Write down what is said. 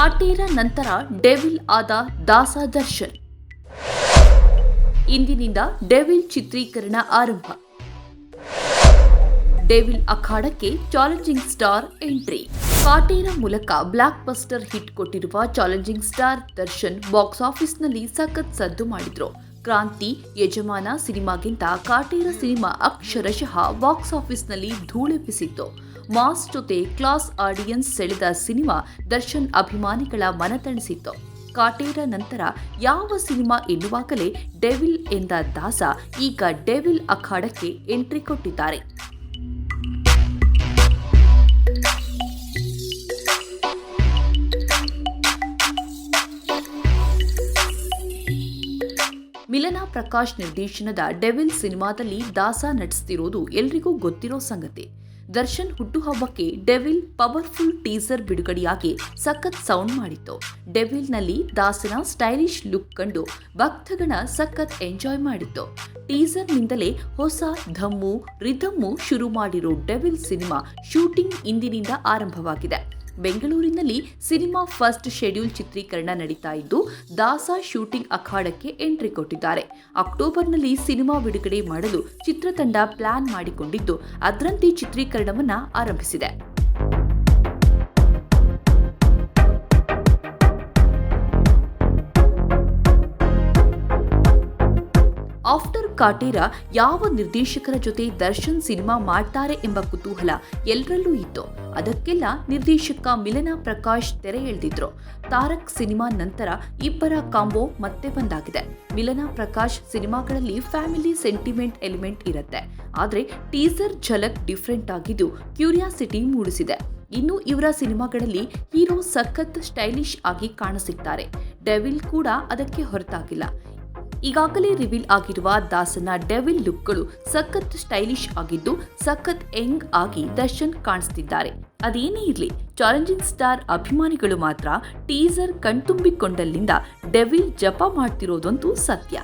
ಕಾಟೇರ ನಂತರ ಡೆವಿಲ್ ಆದ ದಾಸ ದರ್ಶನ್. ಇಂದಿನಿಂದ ಡೆವಿಲ್ ಚಿತ್ರೀಕರಣ ಆರಂಭ. ಡೆವಿಲ್ ಅಖಾಡಕ್ಕೆ ಚಾಲೆಂಜಿಂಗ್ ಸ್ಟಾರ್ ಎಂಟ್ರಿ. ಕಾಟೇರ ಮೂಲಕ ಬ್ಲಾಕ್ ಬಸ್ಟರ್ ಹಿಟ್ ಕೊಟ್ಟಿರುವ ಚಾಲೆಂಜಿಂಗ್ ಸ್ಟಾರ್ ದರ್ಶನ್ ಬಾಕ್ಸ್ ಆಫೀಸ್ನಲ್ಲಿ ಸಖತ್ ಸದ್ದು ಮಾಡಿದ್ರು. ಕ್ರಾಂತಿ, ಯಜಮಾನ ಸಿನಿಮಾಗಿಂತ ಕಾಟೇರ ಸಿನಿಮಾ ಅಕ್ಷರಶಃ ಬಾಕ್ಸ್ ಆಫೀಸ್ನಲ್ಲಿ ಧೂಳೆಬ್ಬಿಸಿತ್ತು. ಮಾಸ್ ಜೊತೆ ಕ್ಲಾಸ್ ಆಡಿಯನ್ಸ್ ಸೆಳೆದ ಸಿನಿಮಾ ದರ್ಶನ್ ಅಭಿಮಾನಿಗಳ ಮನತಣಿಸಿತ್ತು. ಕಾಟೇರ ನಂತರ ಯಾವ ಸಿನಿಮಾ ಎನ್ನುವಾಗಲೇ ಡೆವಿಲ್ ಎಂದ ದಾಸ ಈಗ ಡೆವಿಲ್ ಅಖಾಡಕ್ಕೆ ಎಂಟ್ರಿ ಕೊಟ್ಟಿದ್ದಾರೆ. ಮಿಲನಾ ಪ್ರಕಾಶ್ ನಿರ್ದೇಶನದ ಡೆವಿಲ್ ಸಿನಿಮಾದಲ್ಲಿ ದಾಸ ನಟಿಸುತ್ತಿರೋದು ಎಲ್ರಿಗೂ ಗೊತ್ತಿರೋ ಸಂಗತಿ. ದರ್ಶನ್ ಹುಟ್ಟುಹಬ್ಬಕ್ಕೆ ಡೆವಿಲ್ ಪವರ್ಫುಲ್ ಟೀಸರ್ ಬಿಡುಗಡೆಯಾಗಿ ಸಖತ್ ಸೌಂಡ್ ಮಾಡಿತ್ತು. ಡೆವಿಲ್ನಲ್ಲಿ ದಾಸನ ಸ್ಟೈಲಿಶ್ ಲುಕ್ ಕಂಡು ಭಕ್ತಗಣ ಸಖತ್ ಎಂಜಾಯ್ ಮಾಡಿತ್ತು. ಟೀಸರ್ನಿಂದಲೇ ಹೊಸ ಧಮ್ಮು ರಿಧಮ್ಮು ಶುರು ಮಾಡಿರೋ ಡೆವಿಲ್ ಸಿನಿಮಾ ಶೂಟಿಂಗ್ ಇಂದಿನಿಂದ ಆರಂಭವಾಗಿದೆ. ಬೆಂಗಳೂರಿನಲ್ಲಿ ಸಿನಿಮಾ ಫಸ್ಟ್ ಶೆಡ್ಯೂಲ್ ಚಿತ್ರೀಕರಣ ನಡೀತಾ ಇದ್ದು, ದಾಸ ಶೂಟಿಂಗ್ ಅಖಾಡಕ್ಕೆ ಎಂಟ್ರಿ ಕೊಟ್ಟಿದ್ದಾರೆ. ಅಕ್ಟೋಬರ್ನಲ್ಲಿ ಸಿನಿಮಾ ಬಿಡುಗಡೆ ಮಾಡಲು ಚಿತ್ರತಂಡ ಪ್ಲಾನ್ ಮಾಡಿಕೊಂಡಿದ್ದು, ಅದರಂತೆ ಚಿತ್ರೀಕರಣವನ್ನ ಆರಂಭಿಸಿದೆ. ಆಫ್ಟರ್ ಕಾಟೇರ ಯಾವ ನಿರ್ದೇಶಕರ ಜೊತೆ ದರ್ಶನ್ ಸಿನಿಮಾ ಮಾಡ್ತಾರೆ ಎಂಬ ಕುತೂಹಲ ಎಲ್ಲರಲ್ಲೂ ಇತ್ತು. ಅದಕ್ಕೆಲ್ಲ ನಿರ್ದೇಶಕ ಮಿಲನಾ ಪ್ರಕಾಶ್ ತೆರೆ ಎಳೆದಿದ್ರು. ತಾರಕ್ ಸಿನಿಮಾ ನಂತರ ಇಬ್ಬರ ಕಾಂಬೋ ಮತ್ತೆ ಬಂದಾಗಿದೆ. ಮಿಲನಾ ಪ್ರಕಾಶ್ ಸಿನಿಮಾಗಳಲ್ಲಿ ಫ್ಯಾಮಿಲಿ ಸೆಂಟಿಮೆಂಟ್ ಎಲಿಮೆಂಟ್ ಇರುತ್ತೆ. ಆದ್ರೆ ಟೀಸರ್ ಝಲಕ್ ಡಿಫ್ರೆಂಟ್ ಆಗಿದ್ದು ಕ್ಯೂರಿಯಾಸಿಟಿ ಮೂಡಿಸಿದೆ. ಇನ್ನು ಇವರ ಸಿನಿಮಾಗಳಲ್ಲಿ ಹೀರೋ ಸಖತ್ ಸ್ಟೈಲಿಶ್ ಆಗಿ ಕಾಣಸಿಗ್ತಾರೆ. ಡೆವಿಲ್ ಕೂಡ ಅದಕ್ಕೆ ಹೊರತಾಗಿಲ್ಲ. ಈಗಾಗಲೇ ರಿವೀಲ್ ಆಗಿರುವ ದಾಸನ ಡೆವಿಲ್ ಲುಕ್ಗಳು ಸಖತ್ ಸ್ಟೈಲಿಶ್ ಆಗಿದ್ದು ಸಖತ್ ಯಂಗ್ ಆಗಿ ದರ್ಶನ್ ಕಾಣಿಸ್ತಿದ್ದಾರೆ. ಅದೇನೇ ಇರಲಿ, ಚಾಲೆಂಜಿಂಗ್ ಸ್ಟಾರ್ ಅಭಿಮಾನಿಗಳು ಮಾತ್ರ ಟೀಸರ್ ಕಣ್ತುಂಬಿಕೊಂಡಲ್ಲಿಂದ ಡೆವಿಲ್ ಜಪ ಮಾಡ್ತಿರೋದಂತೂ ಸತ್ಯ.